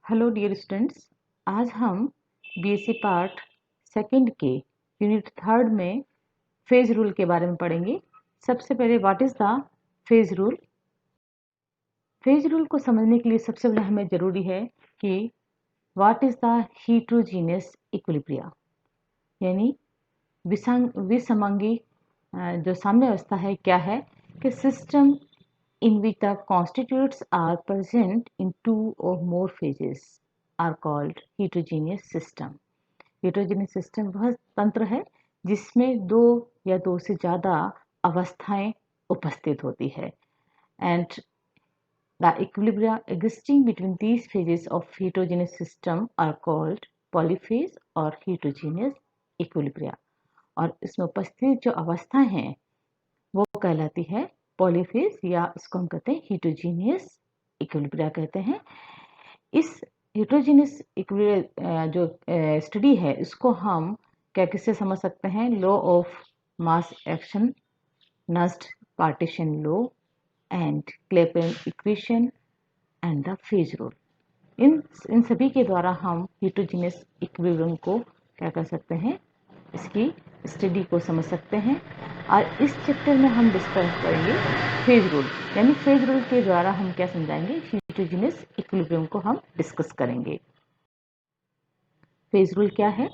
Hello dear students. आज हम BSc part second के यूनिट थर्ड में फेज रूल के बारे में पढ़ेंगे। सबसे पहले what is the phase rule. Phase rule को समझने के लिए सबसे पहले हमें ज़रूरी है कि व्हाट इज द हीट्रोजीनियस इक्विलिब्रिया, यानी विसमांगी जो साम्यावस्था है क्या है कि system in which the constituents are present in two or more phases are called heterogeneous system. Heterogeneous system वह तंत्र है जिसमें दो या दो से ज़्यादा अवस्थाएं उपस्थित होती है and the equilibria existing between these phases of heterogeneous system are called polyphase or heterogeneous equilibria. और इसमें उपस्थित जो अवस्थाएं हैं वो कहलाती है पॉलीफेज या इसको हम कहते हैं हीटरोजीनियस इक्विलिब्रिया कहते हैं। इस हीटरोजीनियस इक्विलिब्रिया जो स्टडी है इसको हम क्या किससे समझ सकते हैं? Law of mass action, Nernst partition law and Clapeyron equation and the phase rule. इन सभी के द्वारा हम हीटरोजीनियस इक्विलिब्रियम को क्या कर सकते हैं, इसकी स्टडी को समझ सकते हैं। और इस चैप्टर में हम डिस्कस करेंगे फेज रूल, यानी फेज रूल के द्वारा हम क्या समझाएंगे, हीटरोजीनियस इक्विलिब्रियम को हम डिस्कस करेंगे। फेज रूल क्या है?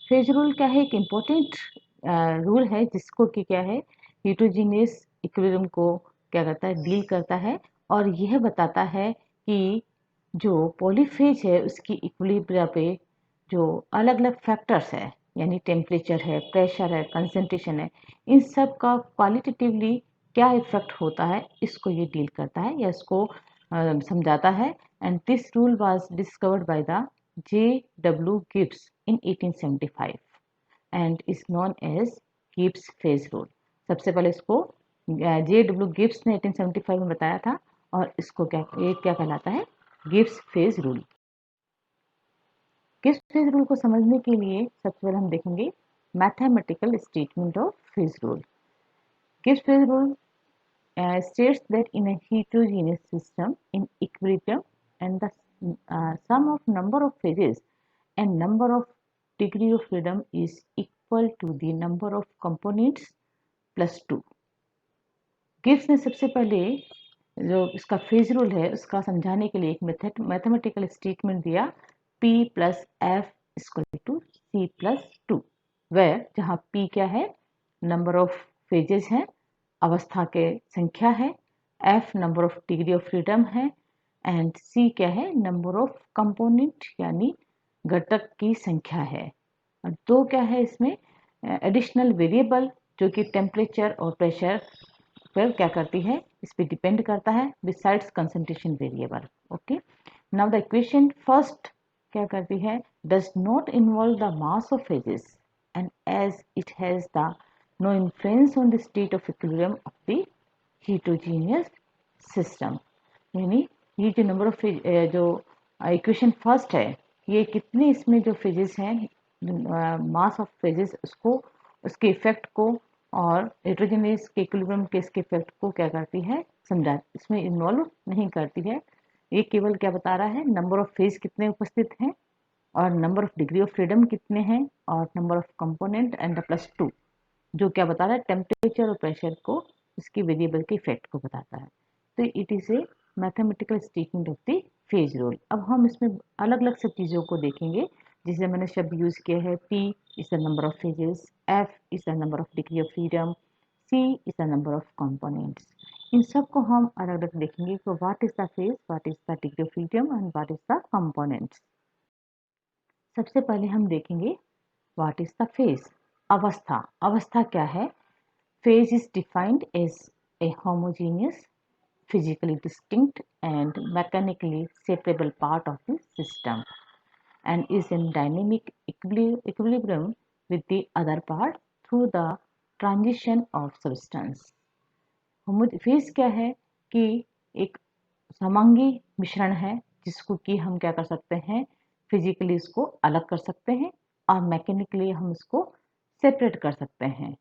फेज रूल क्या है? एक इम्पोर्टेंट रूल है जिसको कि क्या है, हीटरोजीनियस इक्विलिब्रियम को क्या करता है, डील करता है और यह बताता है कि जो पॉलीफेज है उसकी इक्विलिब्रिया पे जो अलग अलग फैक्टर्स है, यानी टेम्परेचर है, प्रेशर है, कंसंट्रेशन है, इन सब का क्वालिटेटिवली क्या इफेक्ट होता है इसको ये डील करता है या इसको समझाता है। And this rule was discovered by the J.W. Gibbs in 1875 and is known as Gibbs phase rule. सबसे पहले इसको J.W. Gibbs ने 1875 में बताया था और इसको ये क्या कहलाता है, Gibbs phase rule. Gibbs phase rule को समझने के लिए सबसे पहले हम देखेंगे mathematical statement of phase rule. Gibbs phase rule states that in a heterogeneous system in equilibrium and the sum of number of phases and number of degree of freedom is equal to the number of components plus 2। Gibbs ने सबसे पहले जो इसका phase rule है उसका समझाने के लिए एक मैथमेटिकल स्टेटमेंट दिया, P plus F equal to C plus 2, वह जहाँ P क्या है, नंबर ऑफ फेजेस है, अवस्था के संख्या है, F number of degree of freedom है एंड C क्या है, नंबर ऑफ कंपोनेंट यानी घटक की संख्या है। और दो क्या है इसमें एडिशनल वेरिएबल जो कि टेम्परेचर और प्रेशर पर क्या करती है, इस पे डिपेंड करता है, besides concentration variable. Okay, now the equation first क्या करती है, does not involve the mass of phases and as it has the no influence on the state of equilibrium of the heterogeneous system। यानी ये जो number of जो equation first है, ये कितने इसमें जो फेजेस हैं, मास ऑफ फेजेस, उसको उसके इफेक्ट को और हेटेरोजेनियस के इक्विलिब्रियम के इसके इफेक्ट को क्या करती है, समझा, इसमें इन्वॉल्व नहीं करती है। ये केवल क्या बता रहा है, नंबर ऑफ फेज कितने उपस्थित हैं और number of degree of freedom कितने हैं और number of component and plus 2, जो क्या बता रहा है, टेम्परेचर और प्रेशर को, इसकी वेरिएबल के इफेक्ट को बताता है। तो it is A mathematical statement of the phase rule. अब हम इसमें अलग अलग सब चीज़ों को देखेंगे, जिसे मैंने शब्द यूज किया है, P is the number of phases, F is the number of degree of freedom, C is the number of components. इन सब को हम अलग अलग देखेंगे कि what is the phase, what is the degree of freedom and what is the components. सबसे पहले हम देखेंगे व्हाट इज द फेज, अवस्था। अवस्था क्या है? Phase is defined as a homogeneous, physically distinct and mechanically separable part of the system and is in dynamic equilibrium with the other part through the transition of substance। Phase क्या है कि एक समांगी मिश्रण है जिसको कि हम क्या कर सकते हैं, फिजिकली इसको अलग कर सकते हैं और मैकेनिकली हम इसको सेपरेट कर सकते हैं।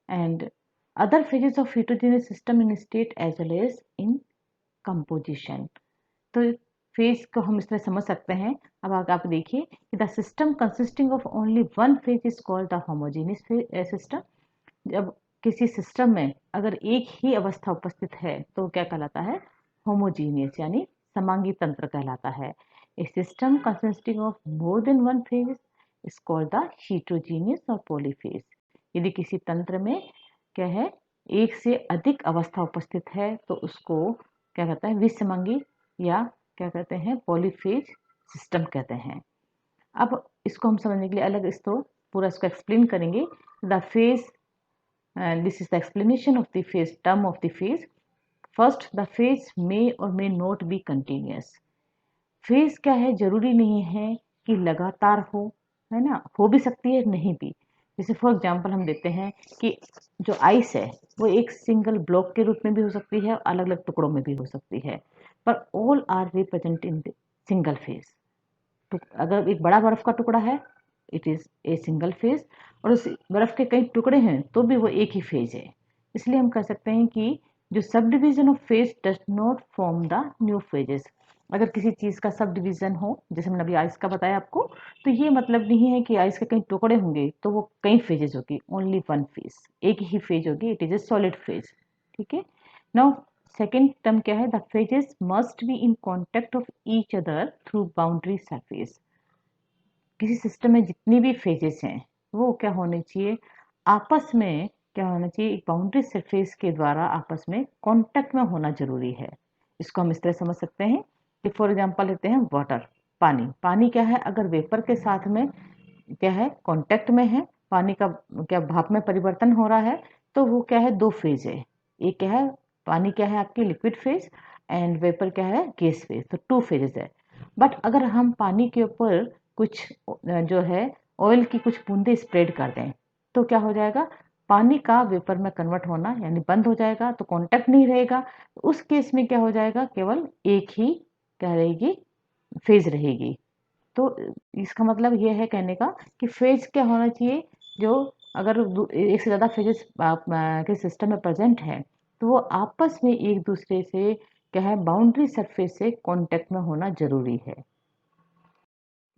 And other phases of heterogeneous system in state as well as in composition। तो फेज को हम इस तरह समझ सकते हैं। अब आप देखिए कि the system consisting of only one phase is called the homogeneous system. जब किसी सिस्टम में अगर एक ही अवस्था उपस्थित है तो क्या कहलाता है? होमोजीनियस यानी समांगी तंत्र कहलाता है। A system consisting of more than one phase is called the heterogeneous और पॉलीफेज। यदि किसी तंत्र में क्या है, एक से अधिक अवस्था उपस्थित है तो उसको क्या कहते हैं? विसमांगी या क्या कहते हैं? पॉलीफेज सिस्टम कहते हैं। अब इसको हम समझने के लिए अलग इसको पूरा इसको एक्सप्लेन करेंगे। The phase, and this is the explanation of the phase term of the phase. First, the phase may or may not be continuous. Phase क्या है? जरूरी नहीं है कि लगातार हो, है ना, हो भी सकती है नहीं भी। जैसे फॉर एग्जांपल हम देते हैं कि जो आइस है वो एक सिंगल ब्लॉक के रूप में भी हो सकती है, अलग अलग टुकड़ों में भी हो सकती है, पर all are represent in single phase. तो अगर एक बड़ा बर्फ का टुकड़ा है, it is a single phase, और उस बर्फ के कई टुकड़े हैं तो भी वो एक ही फेज है। इसलिए हम कह सकते हैं कि जो sub division of phase does not form the new phases. अगर किसी चीज का सब डिवीजन हो, जैसे मैंने अभी आइस का बताया आपको, तो ये मतलब नहीं है कि आइस के कई टुकड़े होंगे तो वो कई फेजेस होगी, ओनली वन फेज, एक ही फेज होगी, it is A solid phase. ठीक है। नाउ सेकेंड टर्म क्या है? The phases must be in contact of each other through boundary surface. किसी सिस्टम में जितनी भी फेजेस हैं वो क्या होने चाहिए? आपस में क्या होना चाहिए? एक बाउंड्री सरफेस के द्वारा आपस में कांटेक्ट में होना जरूरी है। इसको हम इस तरह समझ सकते हैं कि फॉर एग्जांपल लेते हैं वाटर, पानी। पानी क्या है? अगर वेपर के साथ में क्या है, कांटेक्ट में है, पानी का क्या भाप में परिवर्तन हो रहा है, तो वो क्या है? दो फेज है। एक क्या है? पानी क्या है आपकी? लिक्विड फेज, एंड वेपर क्या है? Gas phase. तो टू फेजेस है। बट अगर हम पानी के ऊपर कुछ जो है ऑयल की कुछ बूंदे स्प्रेड कर दें तो क्या हो जाएगा? पानी का वेपर में कन्वर्ट होना यानी बंद हो जाएगा, तो कांटेक्ट नहीं रहेगा। उस केस में क्या हो जाएगा? केवल एक ही क्या रहेगी? फेज रहेगी। तो इसका मतलब ये है कहने का कि फेज क्या होना चाहिए? जो अगर एक से ज़्यादा फेजेस के सिस्टम में प्रेजेंट है तो वो आपस में एक दूसरे से क्या है? बाउंड्री सरफेस से कांटेक्ट में होना जरूरी है।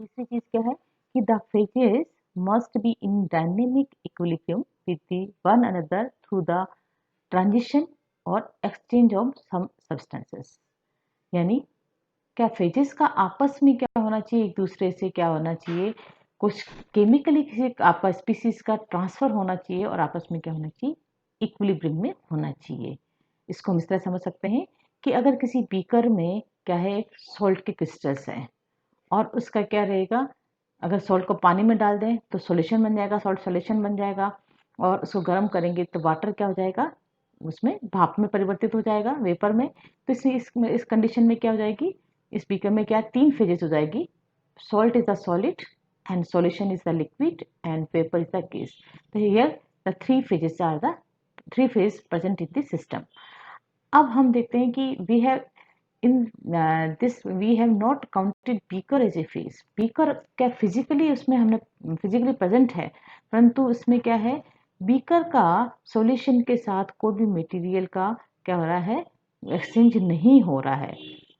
तीसरी चीज क्या है कि the phases must be in dynamic equilibrium with the one another through the transition और एक्सचेंज ऑफ सम सब्सटेंसेस। यानी क्या फेजेस का आपस में क्या होना चाहिए? एक दूसरे से क्या होना चाहिए? कुछ केमिकली किसी आपस स्पीसीज का ट्रांसफर होना चाहिए और आपस में क्या होना चाहिए? इक्विलिब्रियम में होना चाहिए। इसको हम इस तरह समझ सकते हैं कि अगर किसी बीकर में क्या है, सॉल्ट के क्रिस्टल्स हैं और उसका क्या रहेगा? अगर सॉल्ट को पानी में डाल दें तो सॉल्यूशन बन जाएगा, सॉल्ट सॉल्यूशन बन जाएगा, और उसको गर्म करेंगे तो वाटर क्या हो जाएगा? उसमें भाप में परिवर्तित हो जाएगा, वेपर में। तो इस कंडीशन में क्या हो जाएगी? इस बीकर में क्या तीन फेजेस हो जाएगी? Salt is the solid, and solution is the liquid, and vapour is the gas. तो here the three phases are the three phase present in the system. अब हम देखते हैं कि we have in this we have not counted beaker as a phase। beaker क्या physically उसमें हमने physically present है, परंतु उसमें क्या है? बीकर का सॉल्यूशन के साथ कोई भी मटेरियल का क्या हो रहा है? एक्सचेंज नहीं हो रहा है।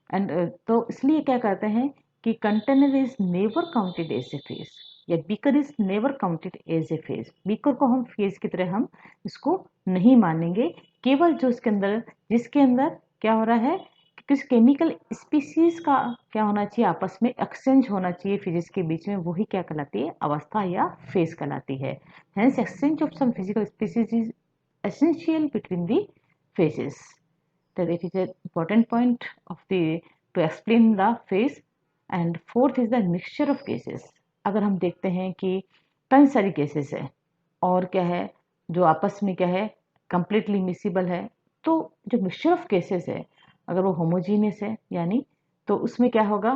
एंड तो इसलिए क्या कहते हैं कि container is never counted as a phase, या beaker is never counted as a phase. Beaker को हम फेज की तरह हम इसको नहीं मानेंगे। केवल जो उसके अंदर जिसके अंदर क्या हो रहा है? किस केमिकल स्पीसीज का क्या होना चाहिए? आपस में एक्सचेंज होना चाहिए फिजिक्स के बीच में, वही क्या कहलाती है? अवस्था या फेज कहलाती है। Hence exchange of some physical species is essential between the phases, that it is an important point of the to explain the phase। and fourth is the mixture of gases। अगर हम देखते हैं कि कई सारी cases है और क्या है जो आपस में क्या है कंप्लीटली मिसिबल है, तो जो मिक्सचर ऑफ केसेस है अगर वो होमोजीनियस है यानी, तो उसमें क्या होगा?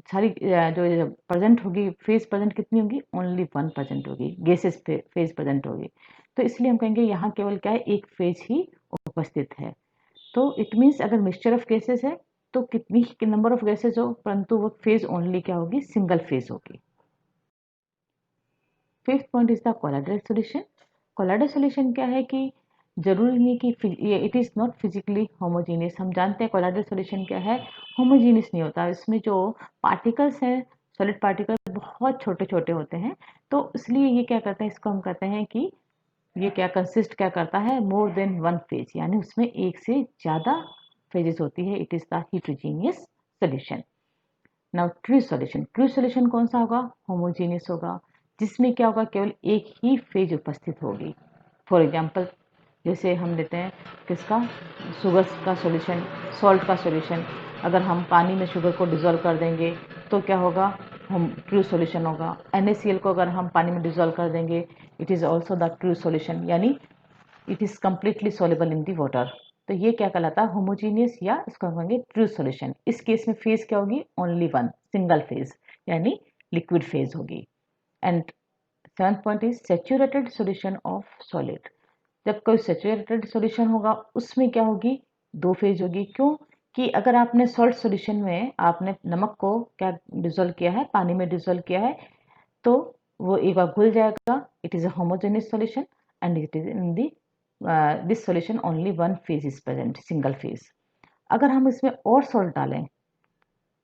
सारी जो प्रेजेंट होगी फेज प्रेजेंट कितनी होगी? ओनली वन प्रेजेंट होगी, गैसेस फेज प्रेजेंट होगी। तो इसलिए हम कहेंगे यहाँ केवल क्या है? एक फेज ही उपस्थित है। तो इट मीन्स अगर मिक्सचर ऑफ गैसेस है तो कितनी नंबर ऑफ गैसेस हो, परंतु वो फेज ओनली क्या होगी? सिंगल फेज होगी। Fifth point is the colloidal solution. Colloidal solution क्या है कि जरूरी नहीं कि it is not physically homogeneous. हम जानते हैं कोलाइडल सॉल्यूशन क्या है, होमोजीनियस नहीं होता, इसमें जो पार्टिकल्स हैं, सॉलिड पार्टिकल बहुत छोटे छोटे होते हैं। तो इसलिए ये क्या करते हैं, इसको हम कहते हैं कि ये क्या करता है, मोर देन वन फेज, यानी उसमें एक से ज़्यादा फेजेस होती है। It is the heterogeneous solution. Now true solution कौन सा होगा, होमोजीनियस होगा, जिसमें क्या होगा, केवल एक ही फेज उपस्थित होगी। फॉर एग्जाम्पल जैसे हम लेते हैं किसका, शुगर का सॉल्यूशन, सॉल्ट का सॉल्यूशन। अगर हम पानी में शुगर को डिज़ोल्व कर देंगे तो क्या होगा, हम ट्रू सॉल्यूशन होगा। NaCl को अगर हम पानी में डिज़ोल्व कर देंगे, it is also the true solution, यानी it is completely soluble in the water. तो ये क्या कहलाता है, होमोजीनियस या इसको कहेंगे ट्रू सॉल्यूशन। इस केस में फेज क्या होगी, ओनली वन, सिंगल फेज, यानी लिक्विड फेज होगी। And seventh point is saturated solution of solid. जब कोई सेचुरेटेड सॉल्यूशन होगा उसमें क्या होगी, दो फेज होगी। क्यों कि अगर आपने सॉल्ट सॉल्यूशन में आपने नमक को क्या डिजोल्व किया है, पानी में डिजोल्व किया है, तो वो एक बार घुल जाएगा, it is a homogeneous solution and it is in the this solution only one phase is present, single phase. अगर हम इसमें और सॉल्ट डालें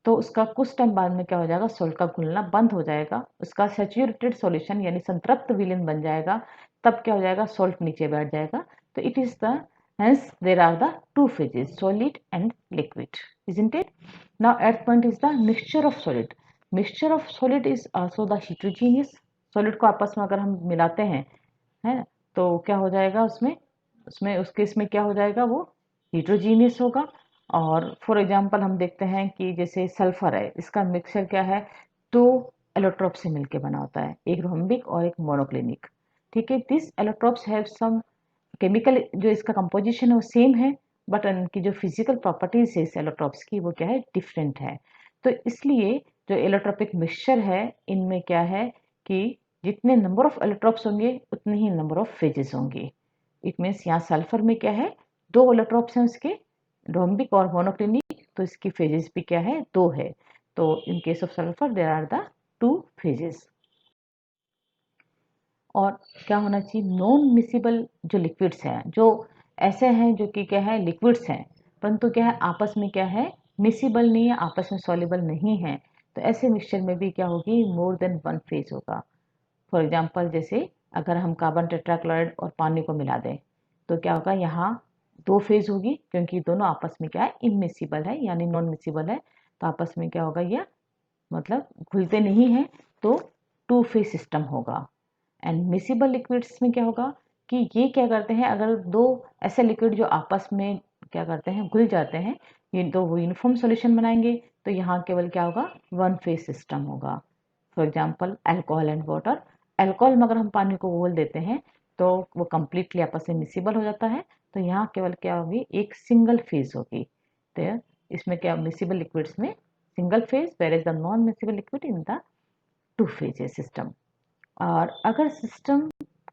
तो उसका कुछ टाइम बाद में क्या हो जाएगा, सॉल्ट का घुलना बंद हो जाएगा, उसका सैचुरेटेड सॉल्यूशन यानी संतृप्त विलीन बन जाएगा। तब क्या हो जाएगा, सॉल्ट नीचे बैठ जाएगा। तो it is the hence there are the two phases, solid and liquid, isn't it. Now eight point is the mixture of solid. Mixture of solid is also the heterogeneous. Solid को आपस में अगर हम मिलाते हैं, है, तो क्या हो जाएगा उसमें, उस केस में क्या हो जाएगा, वो हीट्रोजीनियस होगा। और फॉर एग्जांपल हम देखते हैं कि जैसे सल्फर है, इसका मिक्सचर क्या है, दो एलोट्रोप से मिलकर बना होता है, एक रोम्बिक और एक मोनोक्लिनिक। ठीक है, this allotropes have some chemical, जो इसका कंपोजिशन है वो सेम है, बट इनकी जो फिजिकल प्रॉपर्टीज है इस एलोट्रोप्स की, वो क्या है, डिफरेंट है। तो इसलिए जो एलोट्रोपिक मिक्सचर है, इनमें क्या है कि जितने नंबर ऑफ एलोट्रोप्स होंगे उतने ही नंबर ऑफ फेजेस होंगे। इट मीन्स यहाँ सल्फर में क्या है, दो एलोट्रोप्स हैं उसके, रोम्बिक और मोनोक्लिनिक, तो इसकी फेजेस भी क्या है, दो है। तो in case of sulphur there are the two phases. और क्या होना चाहिए, नॉन मिसिबल जो लिक्विड्स हैं, जो ऐसे हैं जो कि क्या है, लिक्विड्स हैं परंतु क्या है, आपस में क्या है, मिसिबल नहीं है, आपस में सॉल्युबल नहीं है। तो ऐसे मिक्सचर में भी क्या होगी, मोर देन वन फेज होगा। फॉर एग्जाम्पल जैसे अगर हम कार्बन टेट्राक्लोराइड और पानी को मिला दें तो क्या होगा, यहाँ दो फेज होगी, क्योंकि दोनों आपस में क्या है, इनमिसिबल है यानी नॉन मिसिबल है। तो आपस में क्या होगा, यह मतलब घुलते नहीं है, तो टू फेज सिस्टम होगा। एंड मिसिबल लिक्विड्स में क्या होगा कि ये क्या करते हैं, अगर दो ऐसे लिक्विड जो आपस में क्या करते हैं, घुल जाते हैं, ये तो वो यूनिफॉर्म सॉल्यूशन बनाएंगे। तो यहाँ केवल क्या होगा, वन फेज सिस्टम होगा। For example alcohol and water. Alcohol में अगर हम पानी को घोल देते हैं तो वो कंप्लीटली आपस में मिसिबल हो जाता है। तो यहाँ केवल क्या होगी, एक सिंगल फेज होगी। तो इसमें क्या, मिसिबल लिक्विड्स में single phase, where is the non miscible liquid in the two phases system. और अगर सिस्टम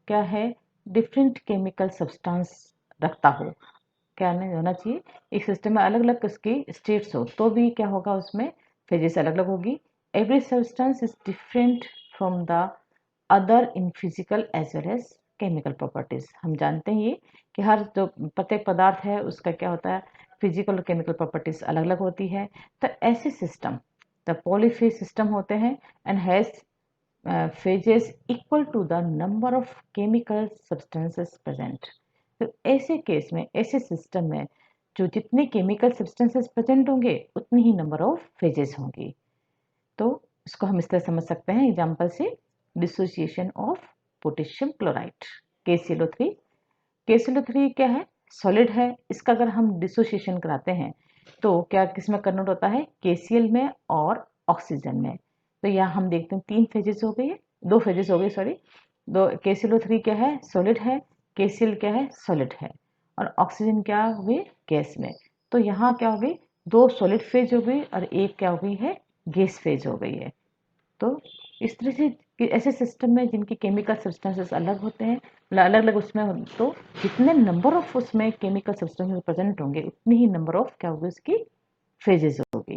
क्या है, डिफरेंट केमिकल सब्सटेंस रखता हो, क्या नहीं होना चाहिए, एक सिस्टम में अलग अलग उसकी स्टेट्स हो, तो भी क्या होगा, उसमें फेजेस अलग अलग होगी। Every substance is different from the other in physical as well as chemical properties. हम जानते हैं ये कि हर जो प्रत्येक पदार्थ है उसका क्या होता है, फिजिकल और केमिकल प्रॉपर्टीज अलग अलग होती है। तो ऐसे सिस्टम द पॉलीफेज सिस्टम होते हैं and has phases equal to the number of chemical substances present। तो ऐसे केस में, ऐसे सिस्टम में जो जितने केमिकल सब्सटेंसेस प्रेजेंट होंगे उतनी ही नंबर ऑफ फेजेस होंगी। तो इसको हम इस तरह समझ सकते हैं एग्जांपल से, dissociation of potassium chloride KClO3। KClO3 क्या है, सॉलिड है, इसका अगर हम डिसोसिएशन कराते हैं तो क्या किसमें कन्वर्ट होता है, KCl में और ऑक्सीजन में। तो यहाँ हम देखते हैं तीन फेजेस हो गई है, दो फेजेस हो गए सॉरी, दो। KClO3 क्या है, सॉलिड है, KCl क्या है, सॉलिड है, और ऑक्सीजन क्या हुई, गैस में। तो यहाँ क्या हो गई, दो सॉलिड फेज हो गई और एक क्या हो गई है, गैस फेज हो गई है। तो इस तरह से ऐसे सिस्टम में जिनकी केमिकल सब्सटेंसेस अलग होते हैं, अलग अलग उसमें तो जितने नंबर ऑफ उसमें केमिकल सब्सटेंसेस प्रेजेंट होंगे उतनी ही नंबर ऑफ क्या होगी, उसकी फेजेस होगी।